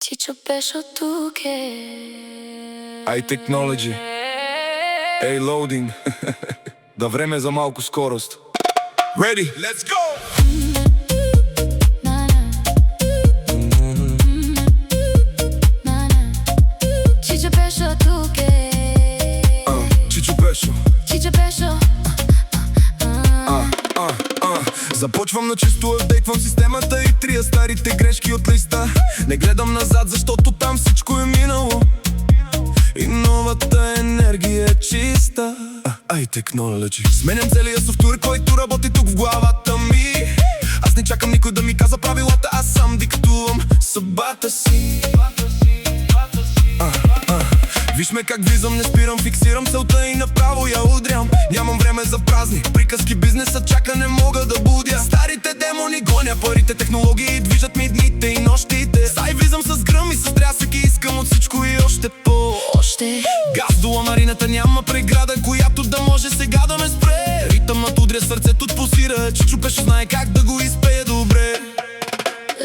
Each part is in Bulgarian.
Чичо Пешо тук е. iTechnology. Ей, loading. Да време за малко скорост. Ready, let's go! Чичо Пешо тук е. Чичо Пешо. Чичо Пешо. Започвам на чисто, апдейтвам системата и трия старите грешки от листа. Не гледам назад, защото там всичко е минало и новата енергия е чиста. iTechnology. Сменям целия софтуер, който работи тук в главата ми. Аз не чакам никой да ми каза правилата, аз сам диктувам съдбата си. Виж ме как влизам, не спирам, фиксирам целта и направо я удрям. Нямам време за празни приказки, бизнеса чака, не мога да будя. Старите демони гоня, парите технологии движат ми дните и нощите. Сай влизам с гръм и с трясък и искам от всичко и още Още газ до ламарината, няма преграда, която да може сега да ме спре. Ритъмът удря, сърцето пулсира, Чичо Пешо знае как да го изпее добре.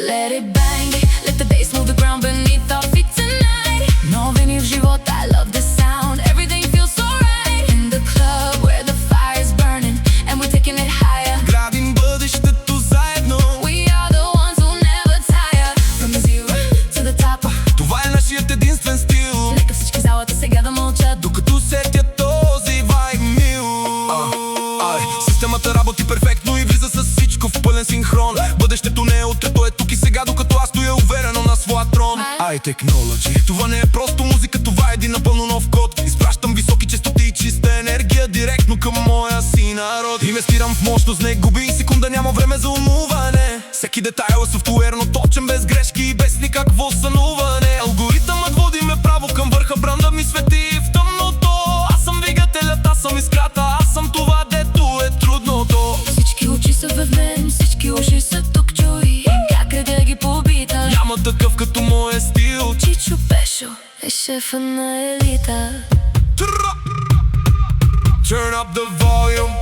Let it bang, let the bass move the ground beneath our feet tonight. Новини в живота, I love the sound, everything feels so right. In the club where the fire is burning and we're taking it higher. Градим бъдещето заедно. We are the ones who never tire. From the zero to the top. Това е нашият единствен стил. Нека всички в залата сега да мълчат, докато сетят този вайб мил. Системата работи перфектно и влиза с всичко в пълен синхрон. Бъдещето не е утре, то е тук и сега, докато аз стоя уверено на своя трон. iTechnology. Това не е просто музика, това е един напълно нов код. Изпращам високи честоти и чиста енергия директно към моя си народ. Инвестирам в мощност, не губи и секунда, няма време за умуване. Всеки детайл е софтуерно точен, без грешки и без никакво сънуване. Алгоритъмът води ме право към върха, бранда ми свети в тъмното. Аз съм двигателят, аз съм искрата, аз съм това, дето е трудното. всички очи са в мен, всички уши са тук, чуй как да ги побита. Няма такъв като моя стил. Чичо Пешо е шефа на елита. Turn up the volume.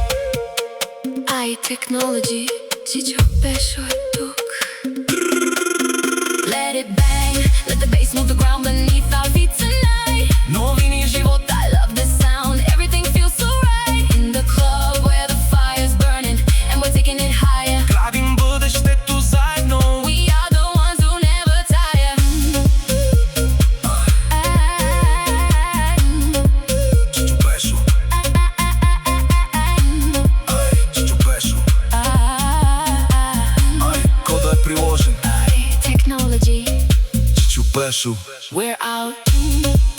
iTechnology, Чичо Пешо е тук. Let it bang, let the bass move the ground beneath our feet tonight. Новини в живота, I love the sound, everything feels so right. In the club where the fire's burning and we're taking it higher. Градим бъдещето заедно. We are the ones who never tire. Чичо Пешо. Чичо Пешо. Кодът е приложен. iTechnology, Чичо Пешо. we're out.